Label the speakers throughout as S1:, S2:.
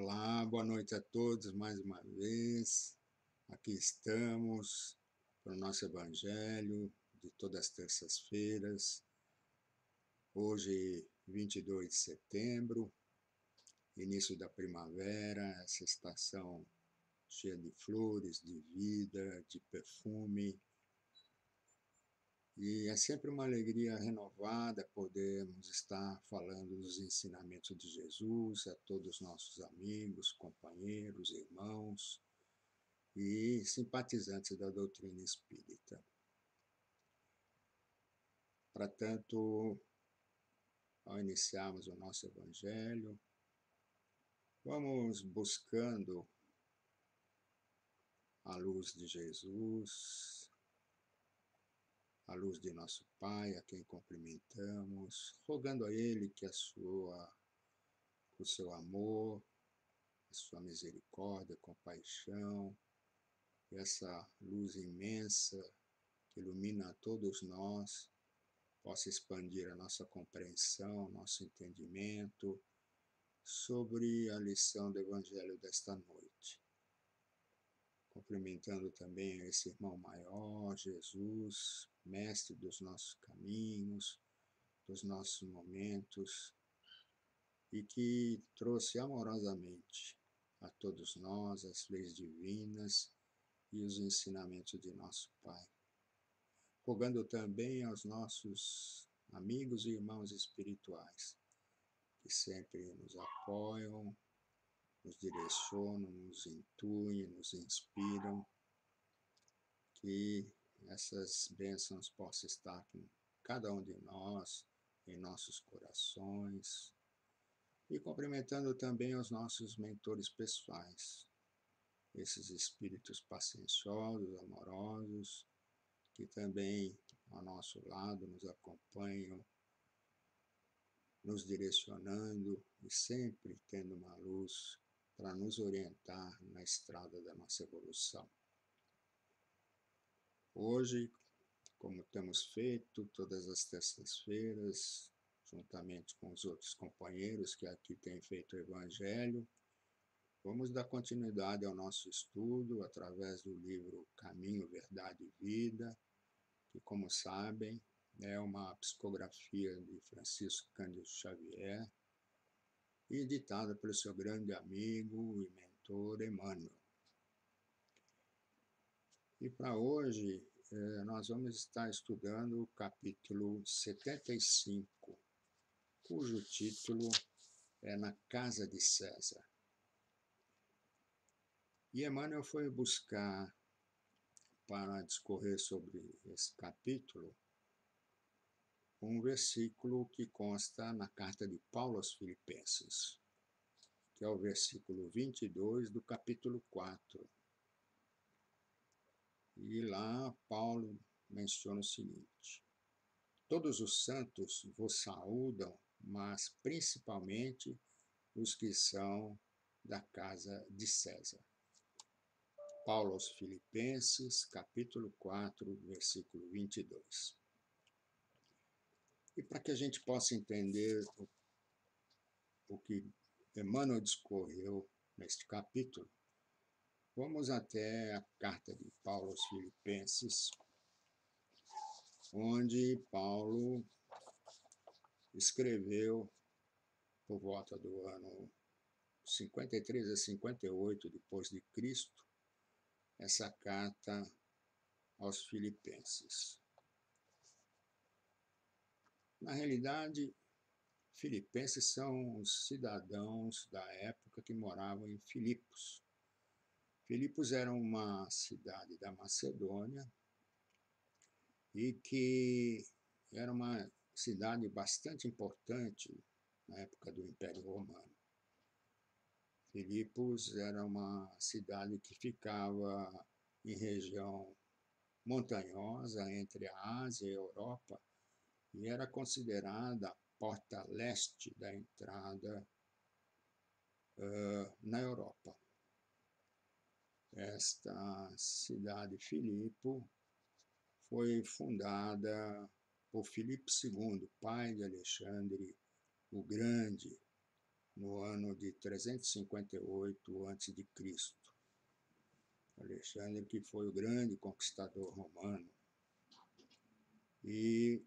S1: Olá, boa noite a todos mais uma vez. Aqui estamos para o nosso Evangelho de todas as terças-feiras. Hoje, 22 de setembro, início da primavera, essa estação cheia de flores, de vida, de perfume. E é sempre uma alegria renovada podermos estar falando dos ensinamentos de Jesus a todos os nossos amigos, companheiros, irmãos e simpatizantes da doutrina espírita. Portanto, ao iniciarmos o nosso Evangelho, vamos buscando a luz de Jesus, a luz de nosso Pai, a quem cumprimentamos, rogando a Ele que o seu amor, a sua misericórdia, compaixão, e essa luz imensa que ilumina a todos nós, possa expandir a nossa compreensão, nosso entendimento sobre a lição do Evangelho desta noite. Cumprimentando também esse irmão maior, Jesus, mestre dos nossos caminhos, dos nossos momentos, e que trouxe amorosamente a todos nós as leis divinas e os ensinamentos de nosso Pai. Rogando também aos nossos amigos e irmãos espirituais, que sempre nos apoiam, nos direcionam, nos intuem, nos inspiram, que essas bênçãos possam estar com cada um de nós, em nossos corações, e cumprimentando também os nossos mentores pessoais, esses espíritos pacienciosos, amorosos, que também ao nosso lado nos acompanham, nos direcionando e sempre tendo uma luz para nos orientar na estrada da nossa evolução. Hoje, como temos feito todas as terças-feiras, juntamente com os outros companheiros que aqui têm feito o Evangelho, vamos dar continuidade ao nosso estudo através do livro Caminho, Verdade e Vida, que, como sabem, é uma psicografia de Francisco Cândido Xavier e editada pelo seu grande amigo e mentor Emmanuel. E para hoje, nós vamos estar estudando o capítulo 75, cujo título é Na Casa de César. E Emmanuel foi buscar, para discorrer sobre esse capítulo, um versículo que consta na carta de Paulo aos Filipenses, que é o versículo 22 do capítulo 4. E lá Paulo menciona o seguinte: todos os santos vos saúdam, mas principalmente os que são da casa de César. Paulo aos Filipenses, capítulo 4, versículo 22. E para que a gente possa entender o que Emmanuel discorreu neste capítulo, vamos até a carta de Paulo aos Filipenses, onde Paulo escreveu por volta do ano 53 a 58 depois de Cristo, essa carta aos Filipenses. Na realidade, filipenses são os cidadãos da época que moravam em Filipos. Filipos era uma cidade da Macedônia e que era uma cidade bastante importante na época do Império Romano. Filipos era uma cidade que ficava em região montanhosa entre a Ásia e a Europa e era considerada a porta leste da entrada na Europa. Esta cidade Filipo foi fundada por Filipe II, pai de Alexandre o Grande, no ano de 358 a.C. Alexandre, que foi o grande conquistador romano. E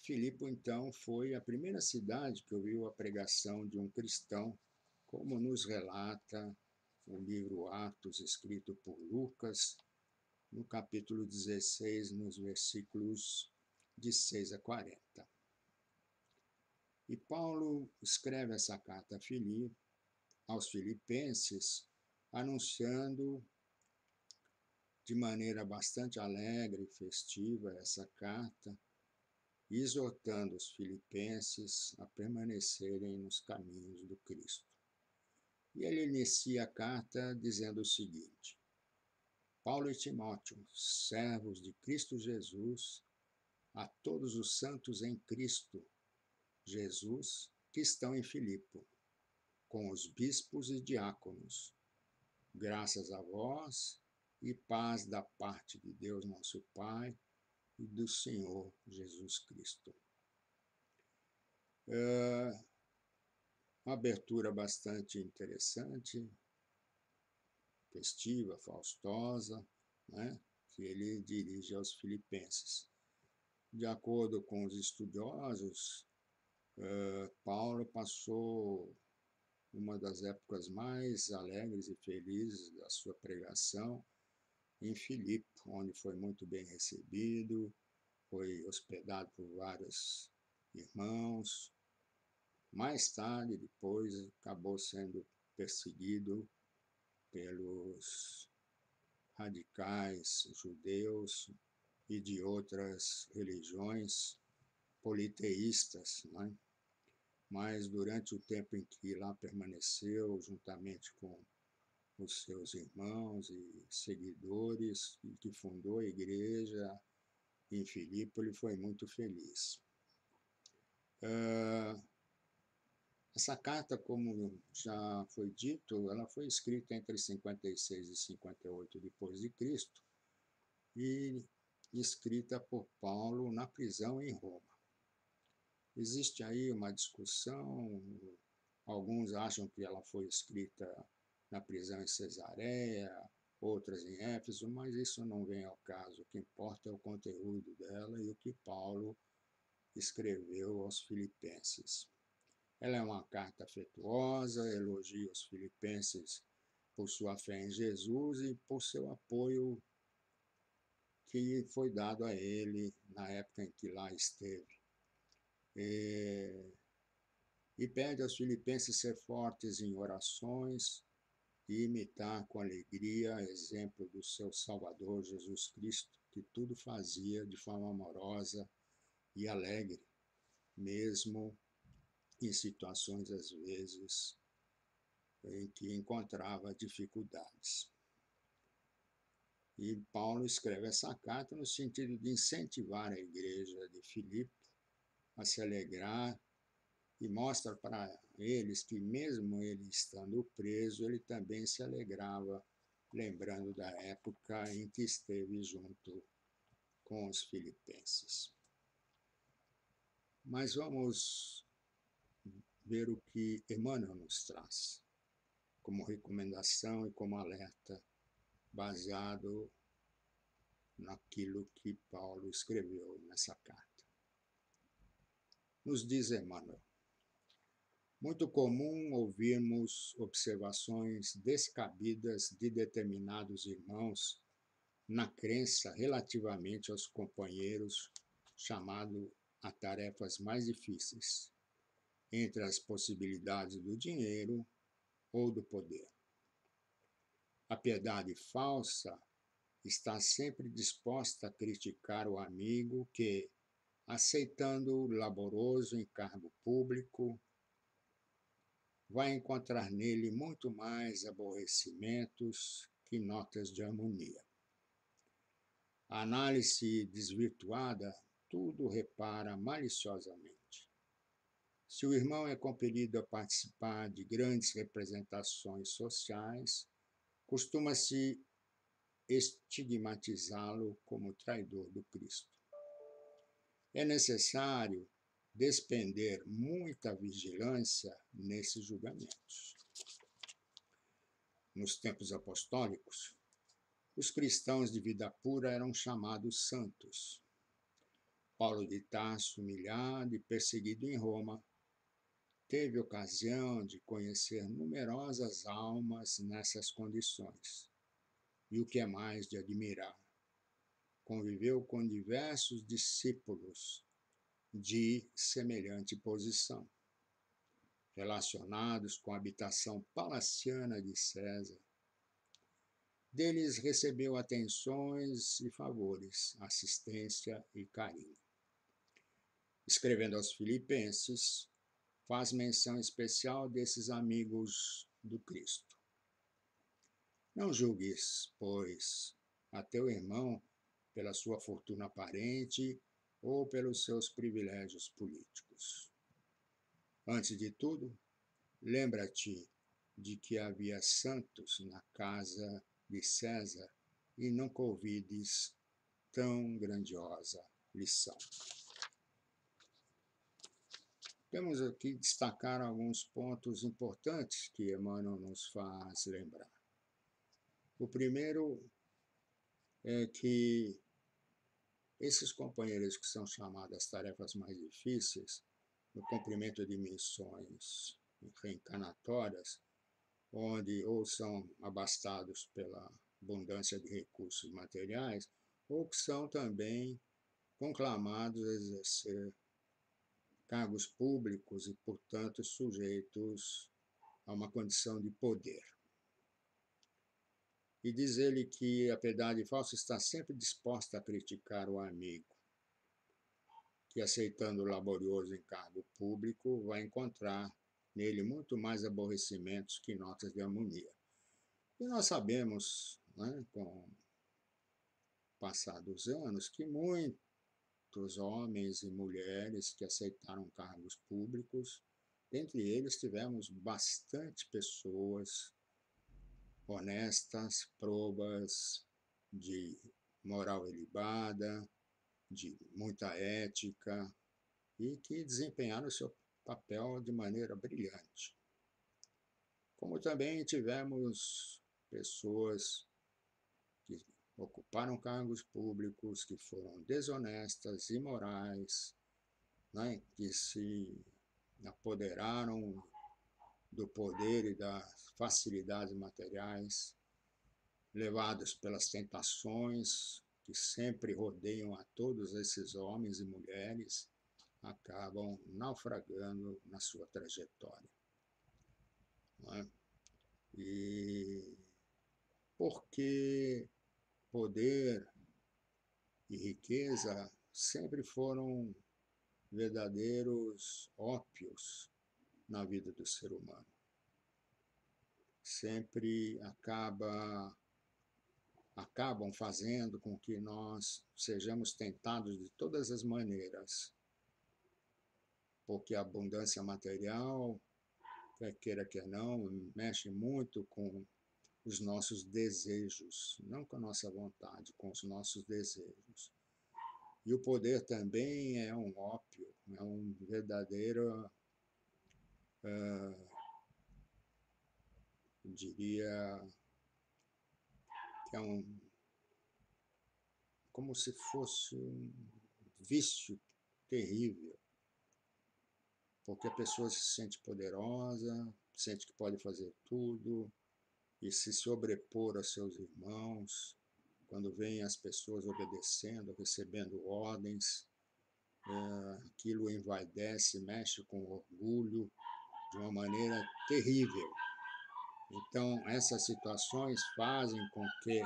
S1: Filipe, então, foi a primeira cidade que ouviu a pregação de um cristão, como nos relata o livro Atos, escrito por Lucas, no capítulo 16, nos versículos de 6 a 40. E Paulo escreve essa carta aos filipenses, anunciando de maneira bastante alegre e festiva essa carta, exortando os filipenses a permanecerem nos caminhos do Cristo. E ele inicia a carta dizendo o seguinte: Paulo e Timóteo, servos de Cristo Jesus, a todos os santos em Cristo Jesus que estão em Filipe, com os bispos e diáconos, graças a vós e paz da parte de Deus nosso Pai e do Senhor Jesus Cristo. Uma abertura bastante interessante, festiva, faustosa, né, que ele dirige aos filipenses. De acordo com os estudiosos, Paulo passou uma das épocas mais alegres e felizes da sua pregação em Filipe, onde foi muito bem recebido, foi hospedado por vários irmãos. Mais tarde, depois, acabou sendo perseguido pelos radicais judeus e de outras religiões politeístas, né? Mas durante o tempo em que lá permaneceu, juntamente com os seus irmãos e seguidores, e que fundou a igreja em Filipe, ele foi muito feliz. Essa carta, como já foi dito, ela foi escrita entre 56 e 58 depois de Cristo e escrita por Paulo na prisão em Roma. Existe aí uma discussão, alguns acham que ela foi escrita na prisão em Cesareia, outras em Éfeso, mas isso não vem ao caso. O que importa é o conteúdo dela e o que Paulo escreveu aos filipenses. Ela é uma carta afetuosa, elogia os filipenses por sua fé em Jesus e por seu apoio que foi dado a ele na época em que lá esteve. E pede aos filipenses ser fortes em orações e imitar com alegria exemplo do seu Salvador Jesus Cristo, que tudo fazia de forma amorosa e alegre, mesmo em situações, às vezes, em que encontrava dificuldades. E Paulo escreve essa carta no sentido de incentivar a igreja de Filipe a se alegrar e mostra para eles que, mesmo ele estando preso, ele também se alegrava, lembrando da época em que esteve junto com os filipenses. Mas vamos ver o que Emmanuel nos traz como recomendação e como alerta, baseado naquilo que Paulo escreveu nessa carta. Nos diz Emmanuel: muito comum ouvirmos observações descabidas de determinados irmãos na crença relativamente aos companheiros chamados a tarefas mais difíceis, entre as possibilidades do dinheiro ou do poder. A piedade falsa está sempre disposta a criticar o amigo que, aceitando o laboroso encargo público, vai encontrar nele muito mais aborrecimentos que notas de harmonia. A análise desvirtuada tudo repara maliciosamente. Se o irmão é compelido a participar de grandes representações sociais, costuma-se estigmatizá-lo como traidor do Cristo. É necessário despender muita vigilância nesses julgamentos. Nos tempos apostólicos, os cristãos de vida pura eram chamados santos. Paulo de Tarso, humilhado e perseguido em Roma, teve ocasião de conhecer numerosas almas nessas condições. E o que é mais de admirar, conviveu com diversos discípulos de semelhante posição, relacionados com a habitação palaciana de César. Deles recebeu atenções e favores, assistência e carinho. Escrevendo aos Filipenses, faz menção especial desses amigos do Cristo. Não julgues, pois, a teu irmão pela sua fortuna aparente ou pelos seus privilégios políticos. Antes de tudo, lembra-te de que havia santos na casa de César e nunca ouvides tão grandiosa lição. Temos aqui destacar alguns pontos importantes que Emmanuel nos faz lembrar. O primeiro é que esses companheiros que são chamados às tarefas mais difíceis, no cumprimento de missões reencarnatórias, onde ou são abastados pela abundância de recursos materiais, ou que são também conclamados a exercer cargos públicos e, portanto, sujeitos a uma condição de poder. E diz ele que a piedade falsa está sempre disposta a criticar o amigo, que aceitando o laborioso encargo público vai encontrar nele muito mais aborrecimentos que notas de harmonia. E nós sabemos, né, com o passar dos anos, que muitos homens e mulheres que aceitaram cargos públicos, dentre eles tivemos bastante pessoas honestas, probas, de moral ilibada, de muita ética, e que desempenharam o seu papel de maneira brilhante. Como também tivemos pessoas que ocuparam cargos públicos, que foram desonestas, imorais, né, que se apoderaram do poder e das facilidades materiais, levados pelas tentações que sempre rodeiam a todos esses homens e mulheres, acabam naufragando na sua trajetória. Não é? E porque poder e riqueza sempre foram verdadeiros ópios na vida do ser humano. Sempre acabam fazendo com que nós sejamos tentados de todas as maneiras, porque a abundância material, quer queira, quer não, mexe muito com os nossos desejos, não com a nossa vontade, com os nossos desejos. E o poder também é um ópio, é um verdadeiro, eu diria, que é como se fosse um vício terrível, porque a pessoa se sente poderosa, sente que pode fazer tudo e se sobrepor a seus irmãos. Quando veem as pessoas obedecendo, recebendo ordens, aquilo envaidece, mexe com orgulho de uma maneira terrível. Então, essas situações fazem com que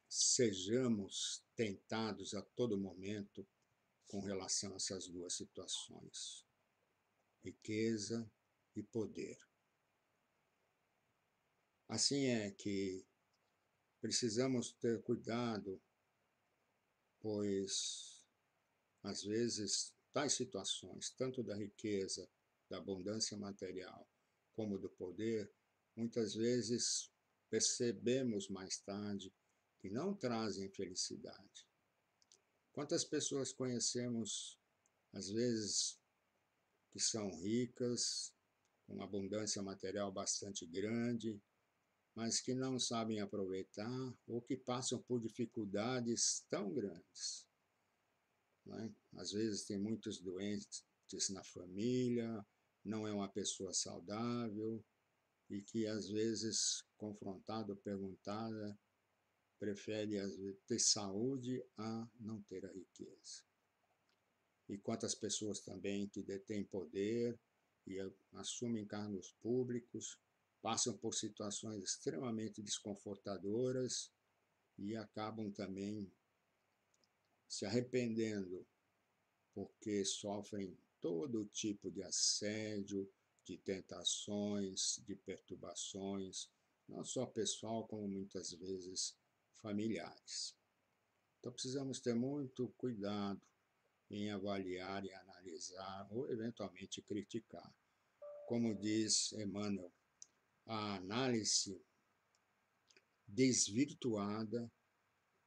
S1: sejamos tentados a todo momento com relação a essas duas situações, riqueza e poder. Assim é que precisamos ter cuidado, pois, às vezes, tais situações, tanto da riqueza, da abundância material, como do poder, muitas vezes percebemos mais tarde que não trazem felicidade. Quantas pessoas conhecemos às vezes que são ricas, com abundância material bastante grande, mas que não sabem aproveitar ou que passam por dificuldades tão grandes, né? Às vezes tem muitos doentes na família, não é uma pessoa saudável e que às vezes, confrontada ou perguntada, prefere às vezes, ter saúde a não ter a riqueza. E quantas pessoas também que detêm poder e assumem cargos públicos, passam por situações extremamente desconfortadoras e acabam também se arrependendo porque sofrem todo tipo de assédio, de tentações, de perturbações, não só pessoal, como muitas vezes familiares. Então precisamos ter muito cuidado em avaliar e analisar ou eventualmente criticar. Como diz Emmanuel, a análise desvirtuada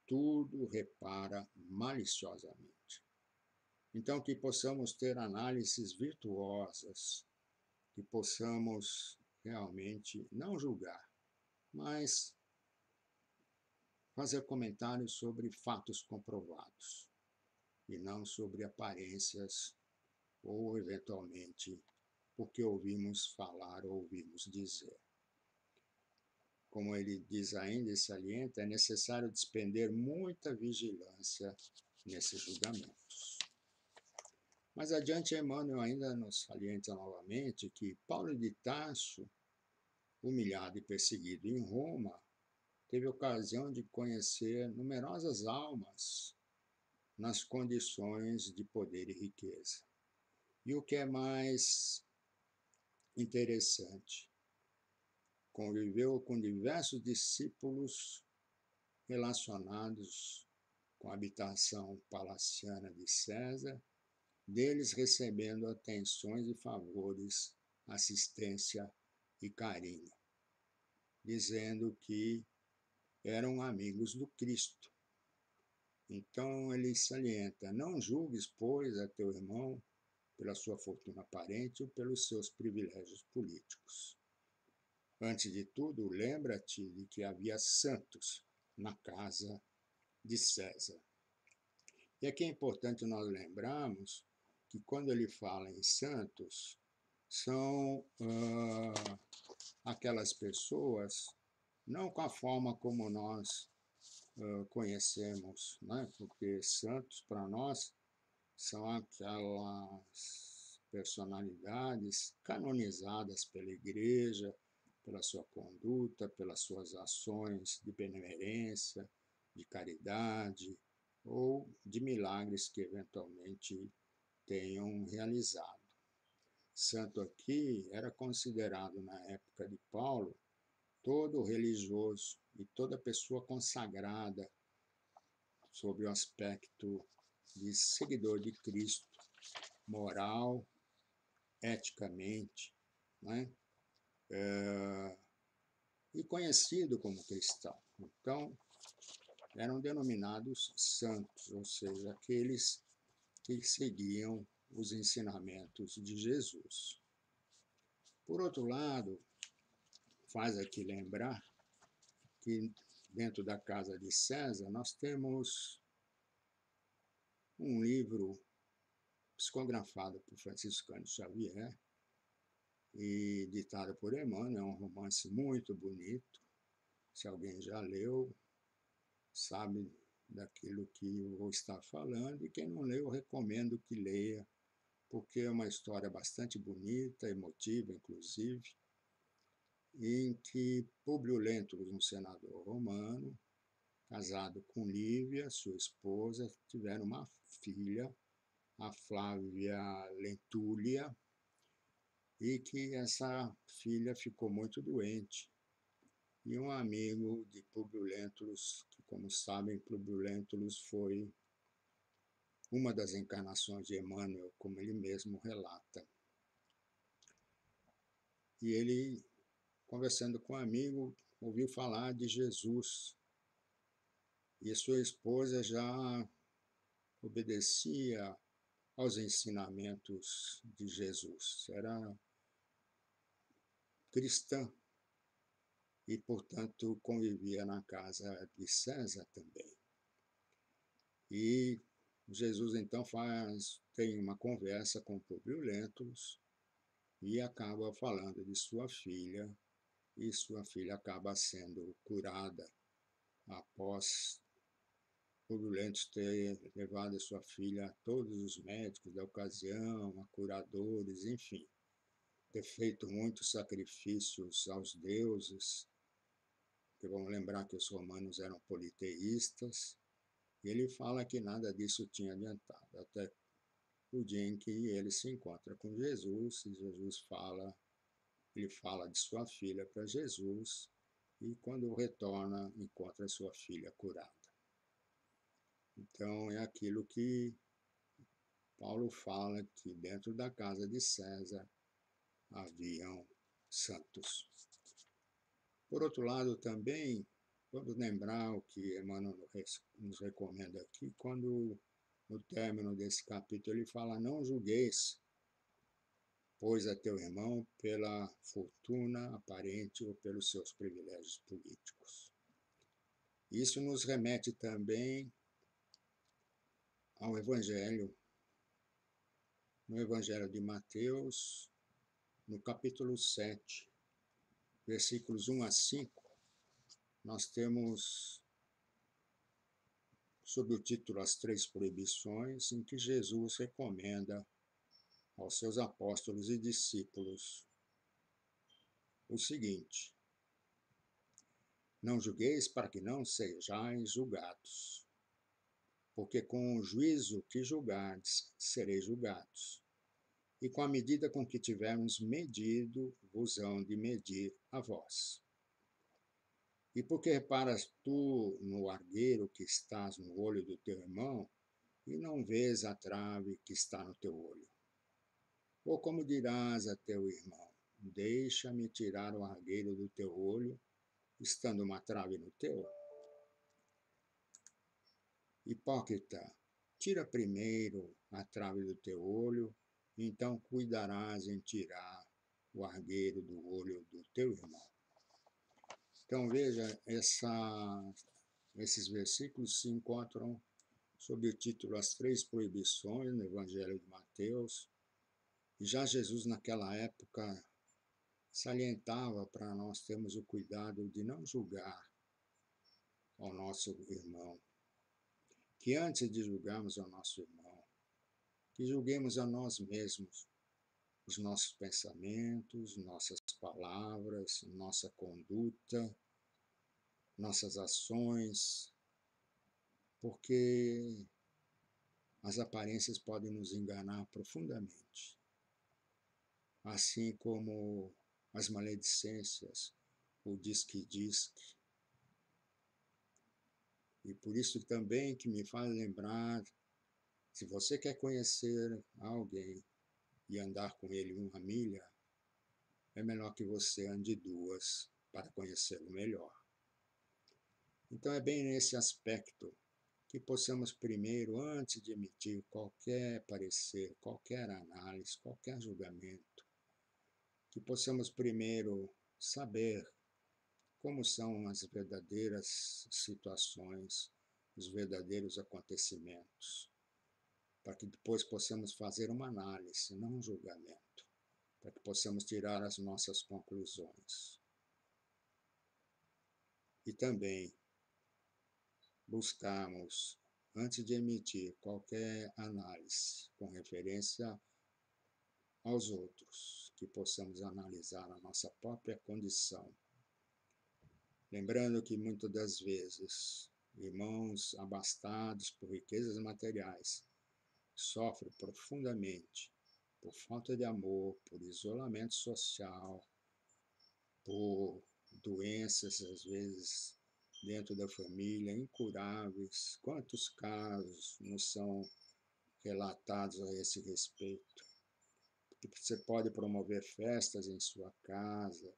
S1: tudo repara maliciosamente. Então, que possamos ter análises virtuosas, que possamos realmente não julgar, mas fazer comentários sobre fatos comprovados e não sobre aparências ou, eventualmente, porque ouvimos falar ou ouvimos dizer. Como ele diz ainda e salienta, é necessário despender muita vigilância nesses julgamentos. Mais adiante, Emmanuel ainda nos salienta novamente que Paulo de Tarso, humilhado e perseguido em Roma, teve ocasião de conhecer numerosas almas nas condições de poder e riqueza. E o que é mais interessante, conviveu com diversos discípulos relacionados com a habitação palaciana de César, deles recebendo atenções e favores, assistência e carinho, dizendo que eram amigos do Cristo. Então ele salienta: não julgues, pois, a teu irmão pela sua fortuna aparente ou pelos seus privilégios políticos. Antes de tudo, lembra-te de que havia santos na casa de César. E aqui é importante nós lembrarmos que quando ele fala em santos, são aquelas pessoas, não com a forma como nós conhecemos, né? Porque santos para nós são aquelas personalidades canonizadas pela igreja, pela sua conduta, pelas suas ações de benemerência, de caridade ou de milagres que eventualmente tenham realizado. Santo aqui era considerado na época de Paulo todo religioso e toda pessoa consagrada sob o aspecto de seguidor de Cristo, moral, eticamente, né? E conhecido como cristão. Então, eram denominados santos, ou seja, aqueles que seguiam os ensinamentos de Jesus. Por outro lado, faz aqui lembrar que dentro da casa de César nós temos um livro psicografado por Francisco Cândido Xavier e ditado por Emmanuel. É um romance muito bonito. Se alguém já leu, sabe daquilo que eu vou estar falando, e quem não leu, eu recomendo que leia, porque é uma história bastante bonita, emotiva, inclusive, em que Públio Lentulus, um senador romano, casado com Lívia, sua esposa, tiveram uma filha, a Flávia Lentúlia, e que essa filha ficou muito doente. E um amigo de Públio Lentulus, que, como sabem, Públio Lentulus foi uma das encarnações de Emmanuel, como ele mesmo relata. E ele, conversando com um amigo, ouviu falar de Jesus. E sua esposa já obedecia aos ensinamentos de Jesus. Era cristã e, portanto, convivia na casa de César também. E Jesus então tem uma conversa com Públio Lentulus e acaba falando de sua filha, e sua filha acaba sendo curada após Públio Lentulus ter levado a sua filha a todos os médicos da ocasião, a curadores, enfim, ter feito muitos sacrifícios aos deuses, porque vamos lembrar que os romanos eram politeístas, e ele fala que nada disso tinha adiantado, até o dia em que ele se encontra com Jesus, e Jesus ele fala de sua filha para Jesus, e quando retorna, encontra sua filha curada. Então, é aquilo que Paulo fala, que dentro da casa de César haviam santos. Por outro lado, também, vamos lembrar o que Emmanuel nos recomenda aqui, quando no término desse capítulo ele fala: não julgueis, pois a teu irmão pela fortuna aparente ou pelos seus privilégios políticos. Isso nos remete também ao Evangelho, no Evangelho de Mateus, no capítulo 7, versículos 1 a 5, nós temos, sob o título As Três Proibições, em que Jesus recomenda aos seus apóstolos e discípulos o seguinte: não julgueis para que não sejais julgados, porque com o juízo que julgardes, sereis julgados, e com a medida com que tivermos medido, vos hão de medir a vós. E porque reparas tu no argueiro que estás no olho do teu irmão, e não vês a trave que está no teu olho? Ou como dirás a teu irmão: deixa-me tirar o argueiro do teu olho, estando uma trave no teu? Hipócrita, tira primeiro a trave do teu olho, então cuidarás em tirar o argueiro do olho do teu irmão. Então veja, esses versículos se encontram sob o título As Três Proibições, no Evangelho de Mateus. E já Jesus, naquela época, salientava para nós termos o cuidado de não julgar ao nosso irmão, que antes de julgarmos ao nosso irmão, que julguemos a nós mesmos, os nossos pensamentos, nossas palavras, nossa conduta, nossas ações, porque as aparências podem nos enganar profundamente, assim como as maledicências, o diz-que-diz-que. E por isso também que me faz lembrar, se você quer conhecer alguém e andar com ele uma milha, é melhor que você ande duas para conhecê-lo melhor. Então é bem nesse aspecto que possamos primeiro, antes de emitir qualquer parecer, qualquer análise, qualquer julgamento, que possamos primeiro saber como são as verdadeiras situações, os verdadeiros acontecimentos, para que depois possamos fazer uma análise, não um julgamento, para que possamos tirar as nossas conclusões. E também buscarmos, antes de emitir qualquer análise com referência aos outros, que possamos analisar a nossa própria condição. Lembrando que muitas das vezes, irmãos abastados por riquezas materiais sofrem profundamente por falta de amor, por isolamento social, por doenças, às vezes, dentro da família, incuráveis. Quantos casos nos são relatados a esse respeito? Que você pode promover festas em sua casa,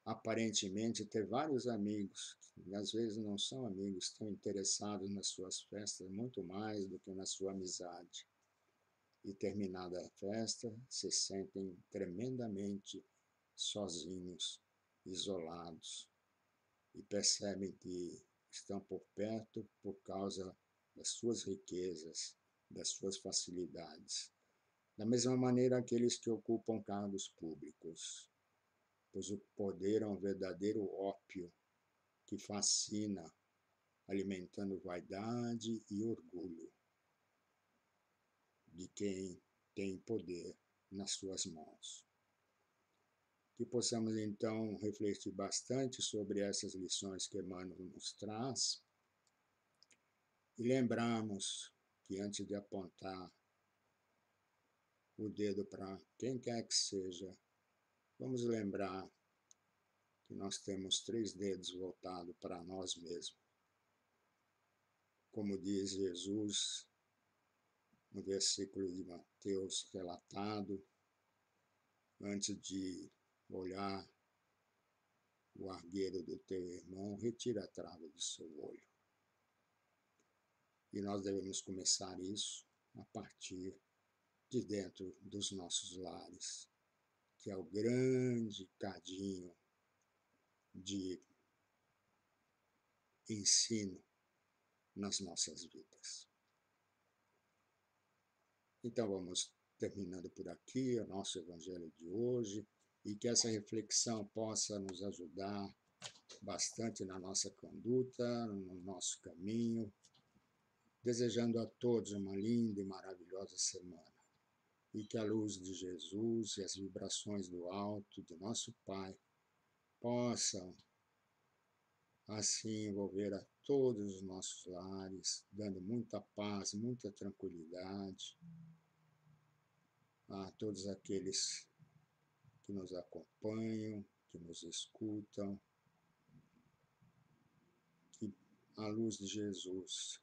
S1: aparentemente ter vários amigos, e às vezes não são amigos, estão interessados nas suas festas muito mais do que na sua amizade. e, terminada a festa, se sentem tremendamente sozinhos, isolados, e percebem que estão por perto por causa das suas riquezas, das suas facilidades. Da mesma maneira, aqueles que ocupam cargos públicos, pois o poder é um verdadeiro ópio que fascina, alimentando vaidade e orgulho de quem tem poder nas suas mãos. Que possamos, então, refletir bastante sobre essas lições que Emmanuel nos traz e lembrarmos que, antes de apontar o dedo para quem quer que seja, vamos lembrar que nós temos 3 dedos voltados para nós mesmos. Como diz Jesus no versículo de Mateus relatado, antes de olhar o argueiro do teu irmão, retira a trava do seu olho. E nós devemos começar isso a partir de dentro dos nossos lares, que é o grande cadinho de ensino nas nossas vidas. Então vamos terminando por aqui o nosso Evangelho de hoje e que essa reflexão possa nos ajudar bastante na nossa conduta, no nosso caminho, desejando a todos uma linda e maravilhosa semana e que a luz de Jesus e as vibrações do alto de nosso Pai possam assim envolver a todos os nossos lares, dando muita paz, muita tranquilidade a todos aqueles que nos acompanham, que nos escutam, que a luz de Jesus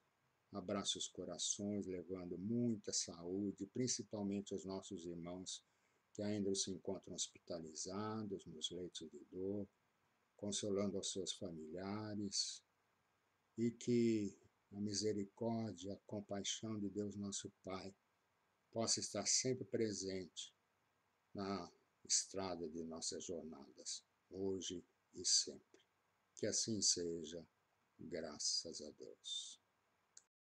S1: abrace os corações, levando muita saúde, principalmente aos nossos irmãos que ainda se encontram hospitalizados nos leitos de dor, consolando aos seus familiares, e que a misericórdia, a compaixão de Deus nosso Pai possa estar sempre presente na estrada de nossas jornadas, hoje e sempre. Que assim seja, graças a Deus.